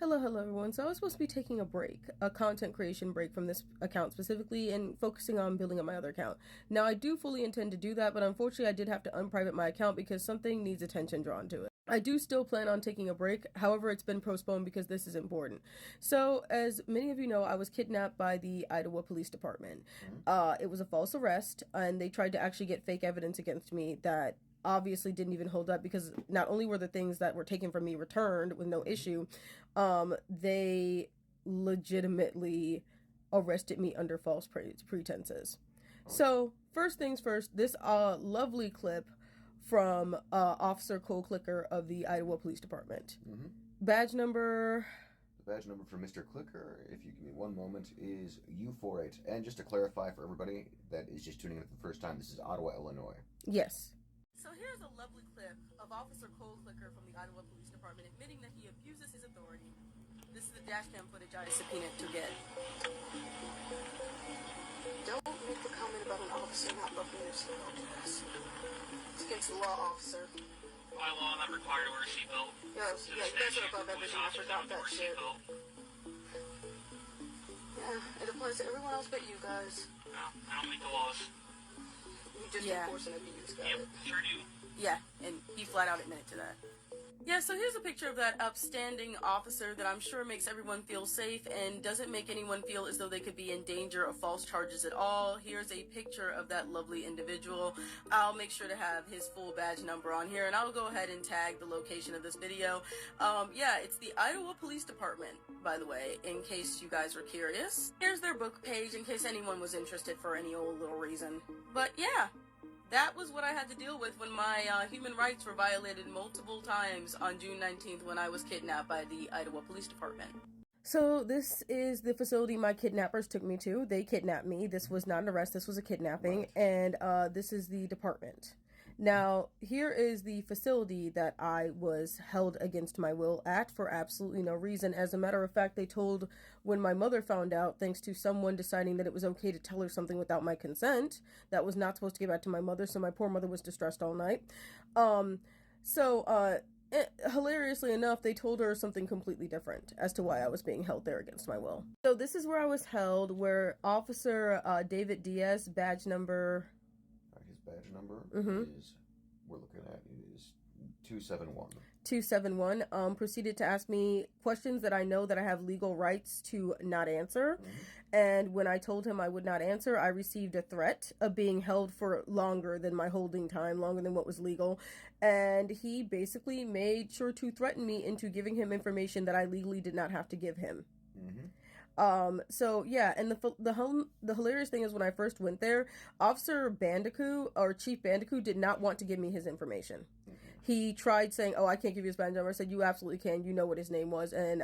Hello everyone. So I was supposed to be taking a break, a content creation break from this account specifically and focusing on building up my other account. Now I do fully intend to do that, but unfortunately I did have to unprivate my account because something needs attention drawn to it. I do still plan on taking a break, however it's been postponed because this is important. So as many of you know, I was kidnapped by the Idaho Police Department. It was a false arrest and they tried to actually get fake evidence against me that obviously didn't even hold up because not only were the things that were taken from me returned with no issue, they legitimately arrested me under false pretenses. So first things first, this lovely clip from Officer Cole Clicker of the Idaho Police Department. Badge number... The badge number for Mr. Clicker, if you give me one moment, is U48. And just to clarify for everybody that is just tuning in for the first time, this is Ottawa, Illinois. Yes. So here's a lovely clip of Officer Cole Clicker from the Idaho Police Department admitting that he abuses his authority. This is the dashcam footage I subpoenaed to get. Don't make the comment about an officer not buckling their seatbelt. It's against the law, officer. By law, I'm not required to wear a seatbelt. Yeah, you guys are above everything. I forgot that shit. Yeah, it applies to everyone else but you guys. No, I don't make the laws. You just enforce and abuse, got it? Sure do. Yeah, and he flat out admitted to that. Yeah, so here's a picture of that upstanding officer that I'm sure makes everyone feel safe and doesn't make anyone feel as though they could be in danger of false charges at all. Here's a picture of that lovely individual. I'll make sure to have his full badge number on here, and I'll go ahead and tag the location of this video. Yeah, it's the Idaho Police Department, by the way, in case you guys were curious. Here's their book page in case anyone was interested for any old little reason. But yeah. That was what I had to deal with when my human rights were violated multiple times on June 19th when I was kidnapped by the Idaho Police Department. So this is the facility my kidnappers took me to. They kidnapped me. This was not an arrest. This was a kidnapping. And this is the department. Now, here is the facility that I was held against my will at for absolutely no reason. As a matter of fact, they told when my mother found out, thanks to someone deciding that it was okay to tell her something without my consent, that was not supposed to get back to my mother, so my poor mother was distressed all night. Hilariously enough, they told her something completely different as to why I was being held there against my will. So this is where I was held, where Officer David Diaz, badge number... His badge number is, we're looking at, is 271. 271, proceeded to ask me questions that I know that I have legal rights to not answer. And when I told him I would not answer, I received a threat of being held for longer than my holding time, longer than what was legal. And he basically made sure to threaten me into giving him information that I legally did not have to give him. So yeah, and the hilarious thing is when I first went there, Officer Bandicoot, or Chief Bandicoot, did not want to give me his information. He tried saying, "Oh, I can't give you his badge number." I said, "You absolutely can. You know what his name was, and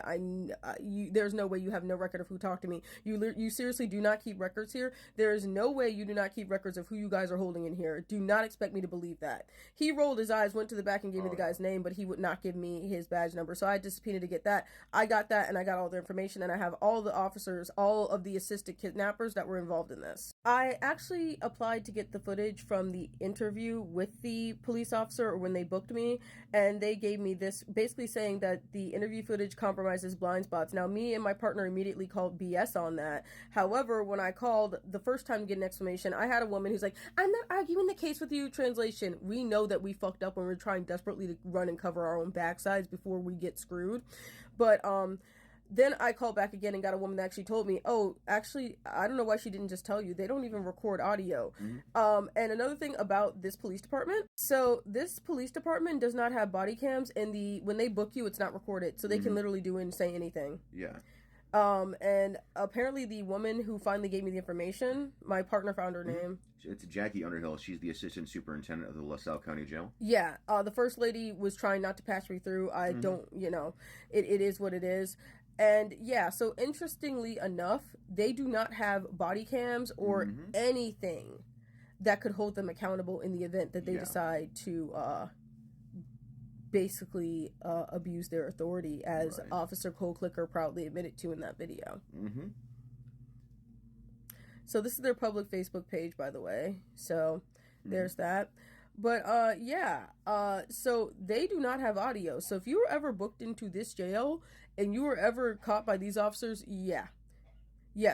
there's no way you have no record of who talked to me. You seriously do not keep records here. There is no way you do not keep records of who you guys are holding in here. Do not expect me to believe that." He rolled his eyes, went to the back, and gave me the guy's name, but he would not give me his badge number. So I had to subpoena to get that. I got that, and I got all the information, and I have all the officers, all of the assisted kidnappers that were involved in this. I actually applied to get the footage from the interview with the police officer, or when they booked me, and they gave me this basically saying that the interview footage compromises blind spots. Now, me and my partner immediately called BS on that. However, when I called the first time to get an explanation, I had a woman who's like, "I'm not arguing the case with you." Translation: we know that we fucked up when we're trying desperately to run and cover our own backsides before we get screwed. But then I called back again and got a woman that actually told me, "Oh, actually, I don't know why she didn't just tell you. They don't even record audio." And another thing about this police department, so this police department does not have body cams, and when they book you, it's not recorded, so they can literally do and say anything. Yeah. And apparently the woman who finally gave me the information, my partner found her name. It's Jackie Underhill. She's the assistant superintendent of the LaSalle County Jail. Yeah, the first lady was trying not to pass me through. I don't, it is what it is. And yeah, so interestingly enough, they do not have body cams or anything that could hold them accountable in the event that they decide to basically abuse their authority, as Officer Cole Clicker proudly admitted to in that video. So this is their public Facebook page, by the way. So there's that. But so they do not have audio. So if you were ever booked into this jail and you were ever caught by these officers, yeah,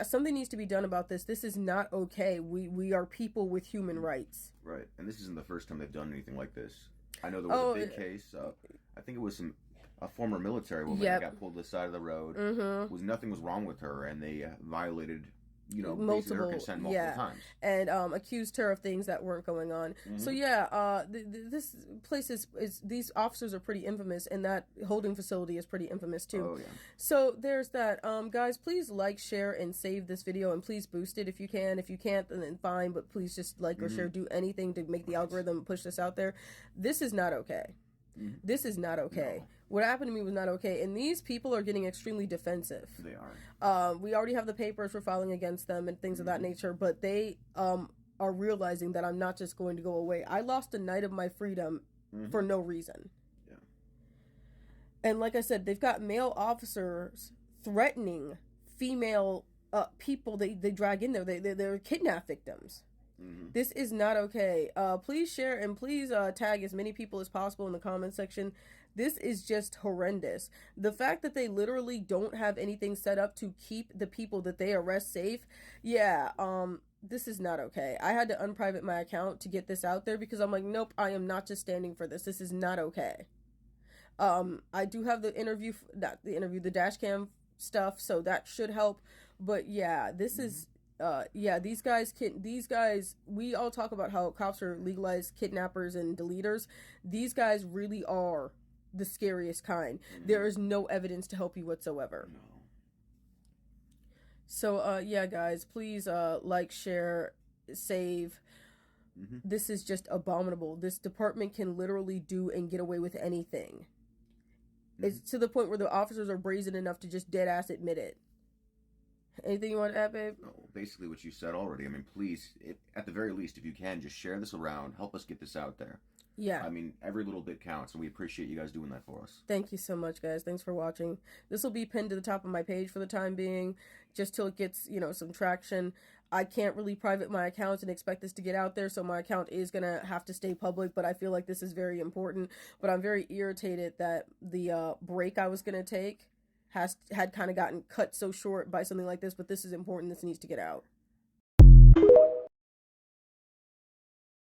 something needs to be done about this. This is not okay. We are people with human rights. Right, and this isn't the first time they've done anything like this. I know there was a big case. I think it was a former military woman that got pulled to the side of the road. Nothing was wrong with her, and they violated, basically her consent multiple times, and accused her of things that weren't going on. So this place is these officers are pretty infamous, and that holding facility is pretty infamous too. Oh yeah. So there's that. Guys, please like, share, and save this video, and please boost it if you can. If you can't, then fine, but please just like or share, do anything to make the algorithm push this out there. This is not okay. This is not okay. No. What happened to me was not okay, and these people are getting extremely defensive. They are. We already have the papers for filing against them and things of that nature, but they are realizing that I'm not just going to go away. I lost a night of my freedom for no reason. Yeah. And like I said, they've got male officers threatening female people they drag in there. They're kidnap victims. This is not okay. Please share and please tag as many people as possible in the comment section. This is just horrendous. The fact that they literally don't have anything set up to keep the people that they arrest safe. Yeah, this is not okay. I had to unprivate my account to get this out there because I'm like, nope, I am not just standing for this. This is not okay. I do have the the dash cam stuff, so that should help. But yeah, this is these guys, we all talk about how cops are legalized kidnappers and deleters. These guys really are the scariest kind. There is no evidence to help you whatsoever. No. So, guys, please like, share, save. This is just abominable. This department can literally do and get away with anything. It's to the point where the officers are brazen enough to just dead ass admit it. Anything you want to add, babe? No, basically what you said already. I mean, please, at the very least, if you can, just share this around. Help us get this out there. Yeah. I mean, every little bit counts, and we appreciate you guys doing that for us. Thank you so much, guys. Thanks for watching. This will be pinned to the top of my page for the time being, just till it gets, some traction. I can't really private my account and expect this to get out there, so my account is going to have to stay public, but I feel like this is very important. But I'm very irritated that the break I was going to take had kind of gotten cut so short by something like this, but this is important. This needs to get out.